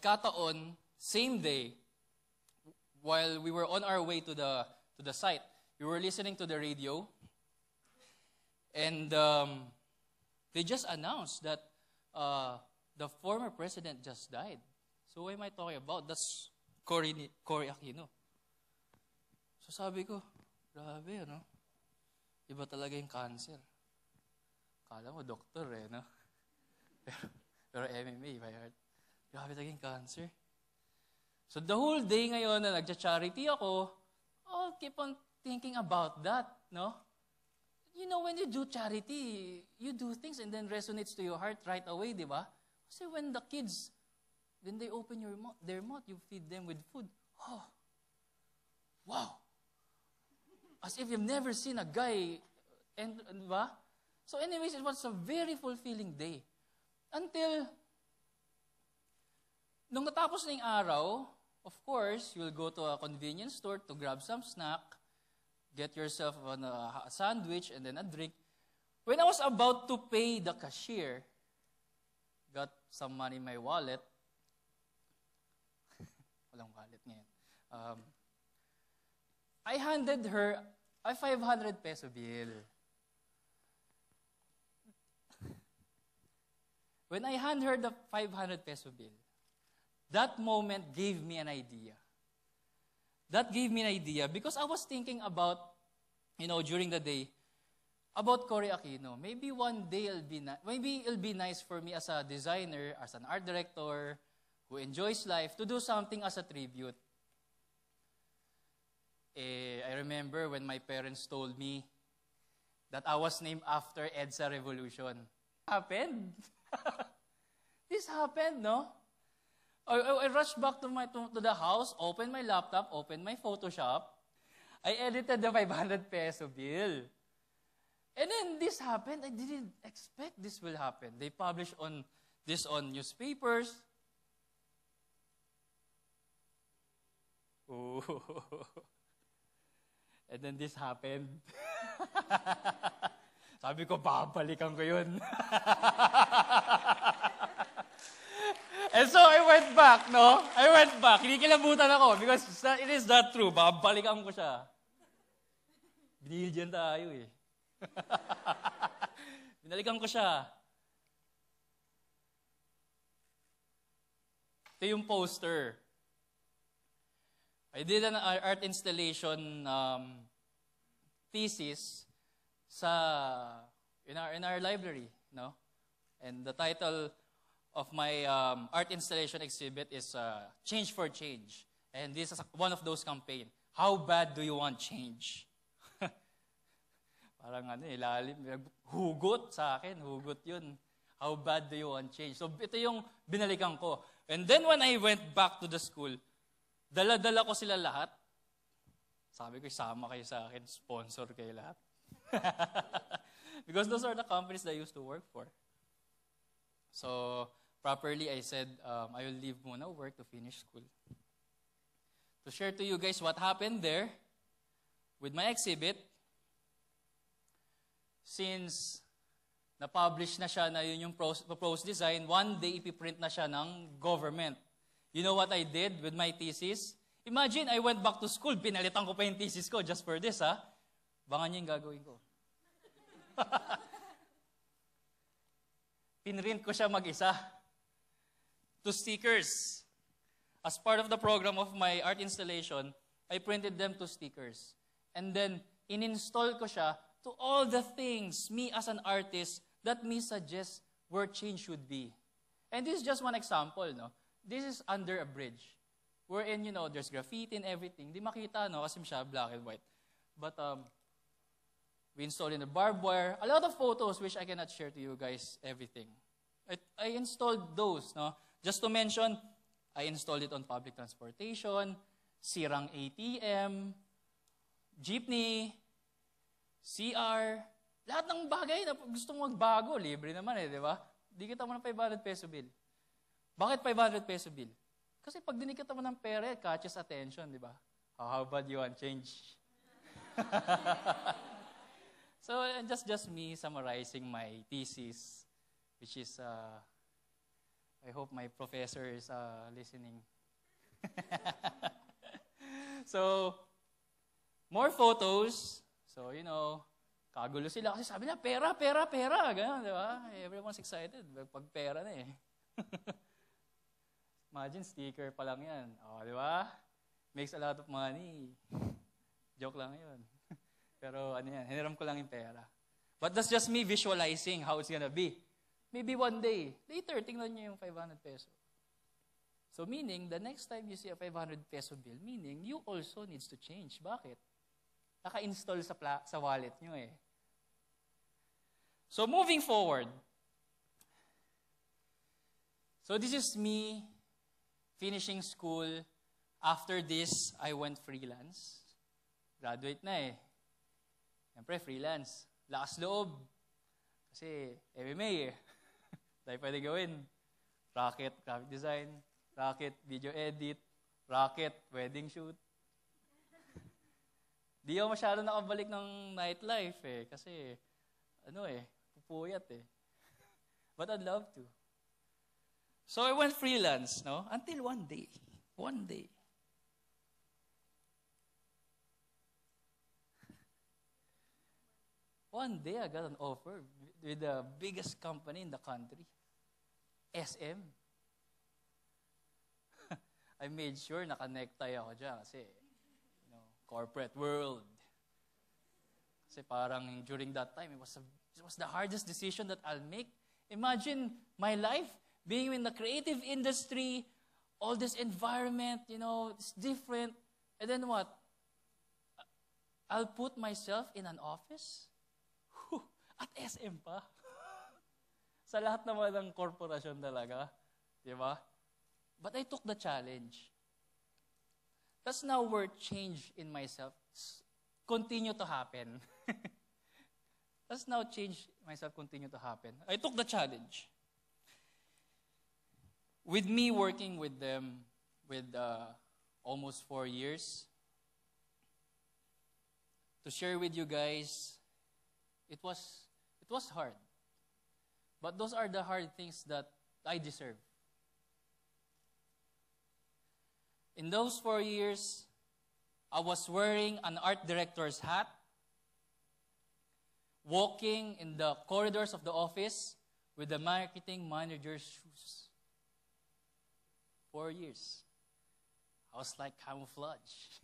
nagkataon, same day, while we were on our way to the site, we were listening to the radio, and they just announced that the former president just died. So what am I talking about? That's Cory Aquino. So sabi ko, grabe, ano? Iba talaga yung cancer. Kala mo, doktor no? Pero MMA, by heart. Grabe talaga yung cancer. So the whole day ngayon na nagcha-charity ako, I'll keep on thinking about that, no? You know, when you do charity, you do things and then resonates to your heart right away, di ba? Kasi when the kids, when they open their mouth, you feed them with food. Oh, wow. As if you've never seen a guy, di ba? So anyways, it was a very fulfilling day. Until, nung natapos na yung araw, of course, you'll go to a convenience store to grab some snack, get yourself a sandwich, and then a drink. When I was about to pay the cashier, got some money in my wallet. Walang wallet ngayon. I handed her a 500 peso bill. When I handed her the 500 peso bill, that moment gave me an idea. That gave me an idea because I was thinking about, during the day, about Cory Aquino. Maybe one day it'll be nice for me as a designer, as an art director, who enjoys life, to do something as a tribute. I remember when my parents told me that I was named after EDSA Revolution. Happened. This happened, no? I rushed back to the house, opened my laptop, opened my Photoshop. I edited the 500 peso bill. And then this happened. I didn't expect this will happen. They published this on newspapers. Oh. And then this happened. Sabi ko, babalikan ko yun. And so I went back, no? I went back. Kinikilabutan ako because it is that true. Babalikan ko siya. Binildian tayo eh. Binalikan ko siya. Ito yung poster. I did an art installation thesis in our library, no? And the title of my art installation exhibit is Change for Change. And this is one of those campaigns. How bad do you want change? Parang ilalim. Hugot sa akin. Hugot yun. How bad do you want change? So ito yung binalikan ko. And then when I went back to the school, dala-dala ko sila lahat. Sabi ko, sama kayo sa akin. Sponsor kayo lahat. Because those are the companies that I used to work for. So, properly, I said, I will leave muna work to finish school. To share to you guys what happened there with my exhibit, since na-publish na siya na yun yung proposed design, one day ipiprint na siya ng government. You know what I did with my thesis? Imagine, I went back to school, pinalitan ko pa yung thesis ko just for this, ha? Baka niyo yung gagawin ko. Pinrint ko siya mag-isa. 2 stickers. As part of the program of my art installation, I printed them 2 stickers. And then, in-install ko siya to all the things, me as an artist, that me suggest where change should be. And this is just one example, no? This is under a bridge. Wherein, there's graffiti and everything. Di makita, no? Kasi siya black and white. But, we installed in the barbed wire. A lot of photos which I cannot share to you guys everything. I installed those, no? Just to mention, I installed it on public transportation, sirang ATM, jeepney, CR, lahat ng bagay na gusto mong magbago, libre naman di ba? Di kita mo ng 500 peso bill. Bakit 500 peso bill? Kasi pag dinikita mo ng pera, it catches attention, di ba? How bad you want change? So, just me summarizing my thesis, which is I hope my professor is listening. So, more photos. So, kagulo sila kasi sabi na, pera, pera, pera. Ganun, di ba? Everyone's excited. Pag pera na eh. Imagine, sticker pa lang yan. O, di ba? Makes a lot of money. Joke lang yun. Pero ano yan, hiniram ko lang yung pera. But that's just me visualizing how it's gonna be. Maybe one day, later, tingnan nyo yung 500 peso. So meaning, the next time you see a 500 peso bill, meaning, you also needs to change. Bakit? Naka-install sa wallet nyo eh. So moving forward. So this is me finishing school. After this, I went freelance. Graduate na eh. Siyempre, freelance. Lakas loob. Kasi MMA eh. Dahil pwede gawin. Racket, graphic design. Racket, video edit. Racket, wedding shoot. Di ako masyado nakabalik ng nightlife eh. Kasi, pupuyat eh. But I'd love to. So I went freelance, no? Until one day. One day, I got an offer with the biggest company in the country, SM. I made sure naka-necktie ako dyan kasi, corporate world. Kasi parang during that time, it was the hardest decision that I'll make. Imagine my life being in the creative industry, all this environment, it's different. And then what? I'll put myself in an office? At SM pa. Sa lahat naman ng korporasyon talaga. Di ba? But I took the challenge. That's now where change in myself continue to happen. That's now change myself continue to happen. I took the challenge. With me working with them with almost 4 years, to share with you guys, it was hard. But those are the hard things that I deserve. In those 4 years, I was wearing an art director's hat, walking in the corridors of the office with the marketing manager's shoes. 4 years. I was like camouflage.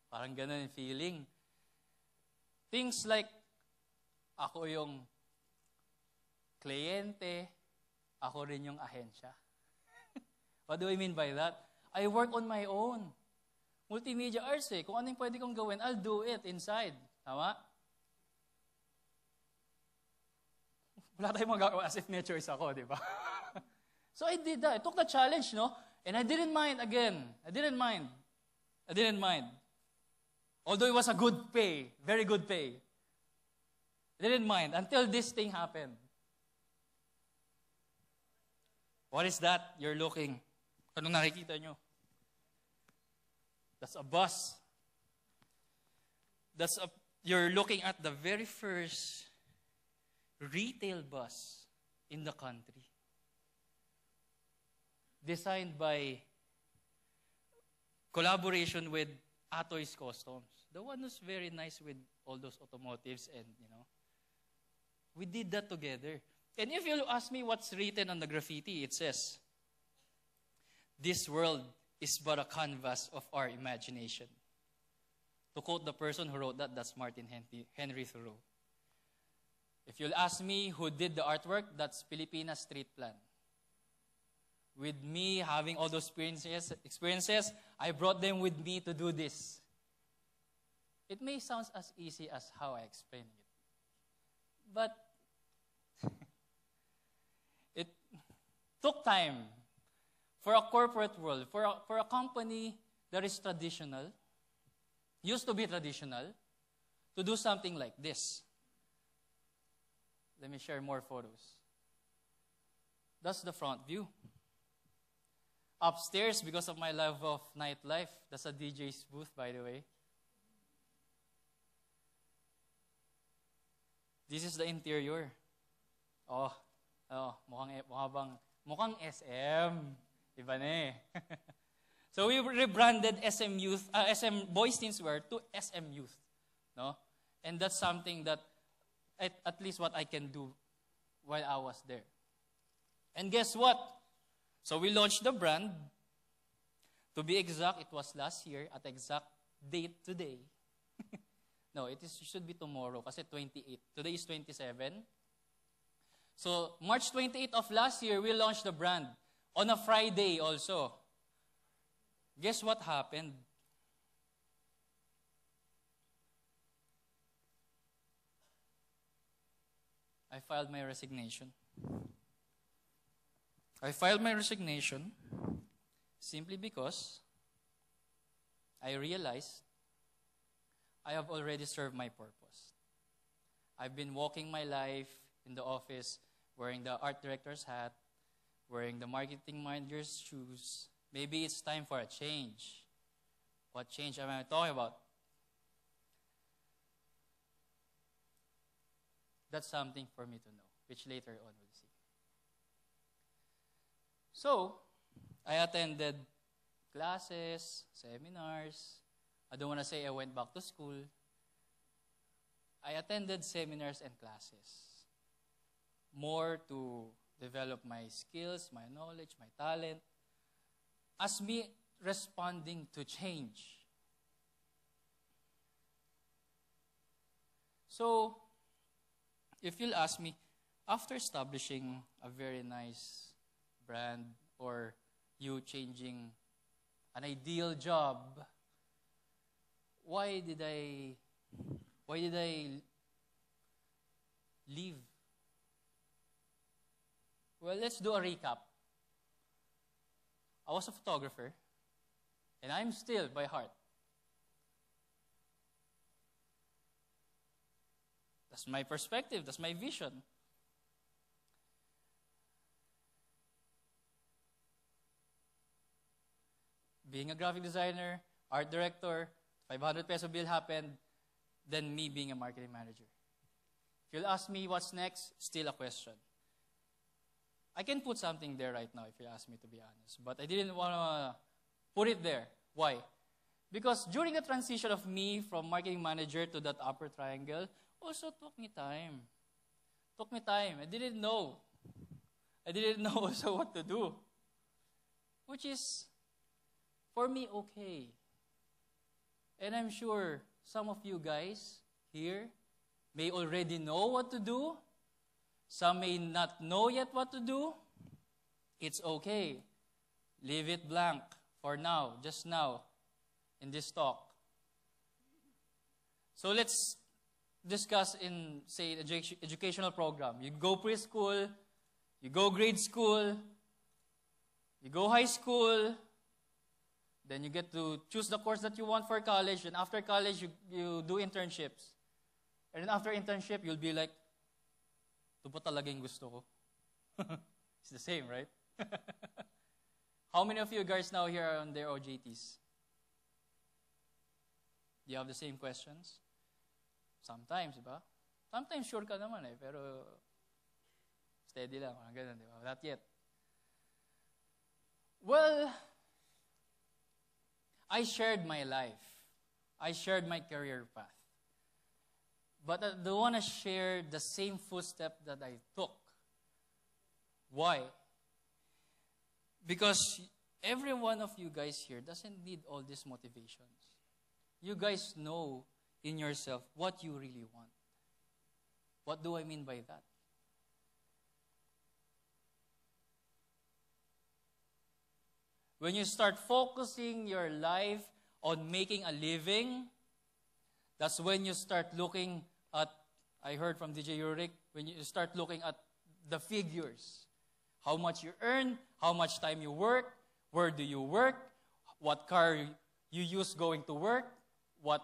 Parang ganun yung feeling. Things like, ako yung kliyente, ako rin yung ahensya. What do I mean by that? I work on my own. Multimedia arts eh. Kung ano yung pwede kong gawin, I'll do it inside. Tama? Wala tayong magagawa as if may choice ako, di ba? So I did that. I took the challenge, no? And I didn't mind again. I didn't mind. Although it was a good pay, very good pay. I didn't mind until this thing happened. What is that? You're looking. Anong nakikita nyo? That's a bus. You're looking at the very first retail bus in the country. Designed by collaboration with Atoy's Customs. The one who's very nice with all those automotives and, we did that together. And if you ask me what's written on the graffiti, it says, "This world is but a canvas of our imagination." To quote the person who wrote that, that's Martin Henry Thoreau. If you'll ask me who did the artwork, that's Pilipinas Street Plan. With me having all those experiences, I brought them with me to do this. It may sound as easy as how I explain it. But it took time for a corporate world, for a company that is traditional, used to be traditional, to do something like this. Let me share more photos. That's the front view. Upstairs, because of my love of nightlife, that's a DJ's booth, by the way. This is the interior. Mukha bang mukhang SM. Iba na eh. So we rebranded SM Youth, SM Boys Teenswear to SM Youth. No? And that's something that, at least what I can do while I was there. And guess what? So we launched the brand. To be exact, it was last year at exact date today. No, it should be tomorrow kasi 28. Today is 27. So March 28 of last year, we launched the brand. On a Friday also. Guess what happened? I filed my resignation. I filed my resignation simply because I realized I have already served my purpose. I've been walking my life in the office wearing the art director's hat, wearing the marketing manager's shoes. Maybe it's time for a change. What change am I talking about? That's something for me to know, which later on we'll see. So, I attended classes, seminars. I don't want to say I went back to school. I attended seminars and classes. More to develop my skills, my knowledge, my talent, as me responding to change. So, if you'll ask me, after establishing a very nice brand or you changing an ideal job, why did I leave? Well, let's do a recap. I was a photographer, and I'm still by heart. That's my perspective, that's my vision. Being a graphic designer, art director, 500 peso bill happened, then me being a marketing manager. If you'll ask me what's next, still a question. I can put something there right now if you ask me, to be honest. But I didn't want to put it there. Why? Because during the transition of me from marketing manager to that upper triangle, also took me time. Took me time. I didn't know. I didn't know also what to do. Which is, for me, okay. And I'm sure some of you guys here may already know what to do. Some may not know yet what to do. It's okay. Leave it blank for now, just now, in this talk. So let's discuss in, say, educational program. You go preschool, you go grade school, you go high school, then you get to choose the course that you want for college, and after college, you do internships. And then after internship, you'll be like, ito pa talaga yung gusto ko. It's the same, right? How many of you guys now here are on their OJTs? Do you have the same questions? Sometimes, diba? Sometimes sure ka naman pero steady lang, ganun, diba? Not yet. Well, I shared my life. I shared my career path. But I don't want to share the same footstep that I took. Why? Because every one of you guys here doesn't need all these motivations. You guys know in yourself what you really want. What do I mean by that? When you start focusing your life on making a living, that's when you start looking at, I heard from DJ Yurik, when you start looking at the figures. How much you earn, how much time you work, where do you work, what car you use going to work, what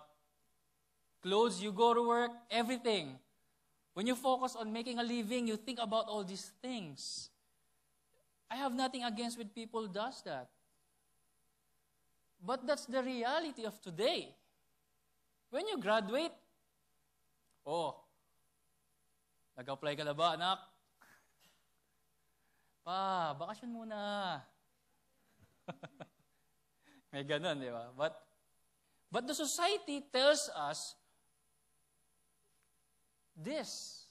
clothes you go to work, everything. When you focus on making a living, you think about all these things. I have nothing against when people does that. But that's the reality of today. When you graduate, nag-apply ka na ba, anak? Pa, bakasyon muna. May ganun, di ba? But the society tells us this.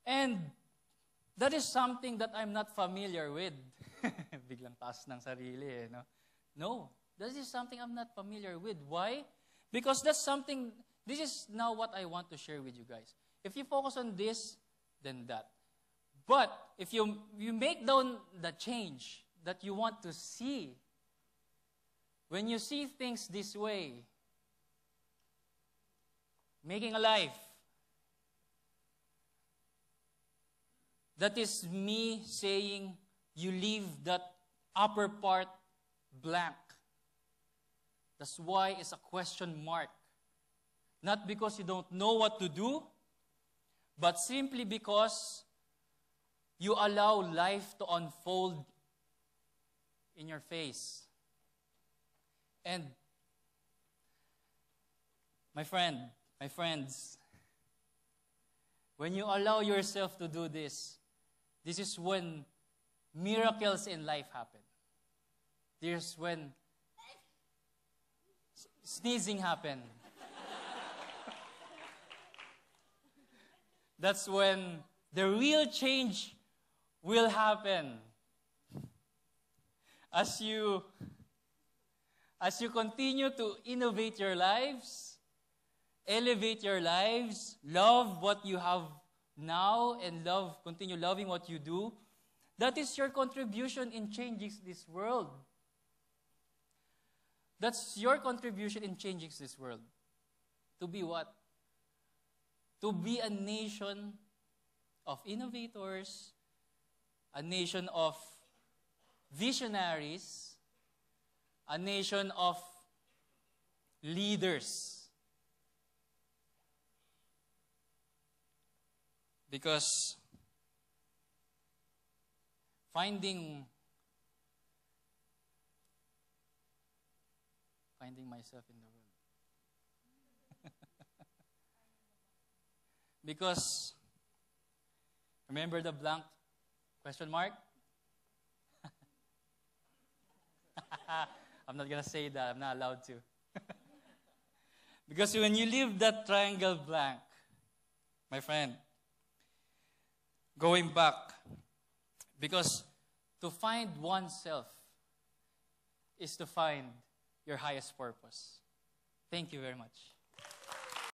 And that is something that I'm not familiar with. Biglang taas ng sarili, eh, no? No, this is something I'm not familiar with. Why? Because this is now what I want to share with you guys. If you focus on this, then that. But if you make down the change that you want to see, when you see things this way, making a life, that is me saying you leave that upper part blank. That's why it's a question mark. Not because you don't know what to do, but simply because you allow life to unfold in your face. And my friends, when you allow yourself to do this is when miracles in life happen. This is when sneezing happen. That's when the real change will happen. As you continue to innovate your lives, elevate your lives, love what you have now, and continue loving what you do, that is your contribution in changing this world. That's your contribution in changing this world. To be what? To be a nation of innovators, a nation of visionaries, a nation of leaders. Because finding myself in the world. Because, remember the blank question mark? I'm not going to say that. I'm not allowed to. Because when you leave that triangle blank, my friend, going back, because to find oneself is to find your highest purpose. Thank you very much.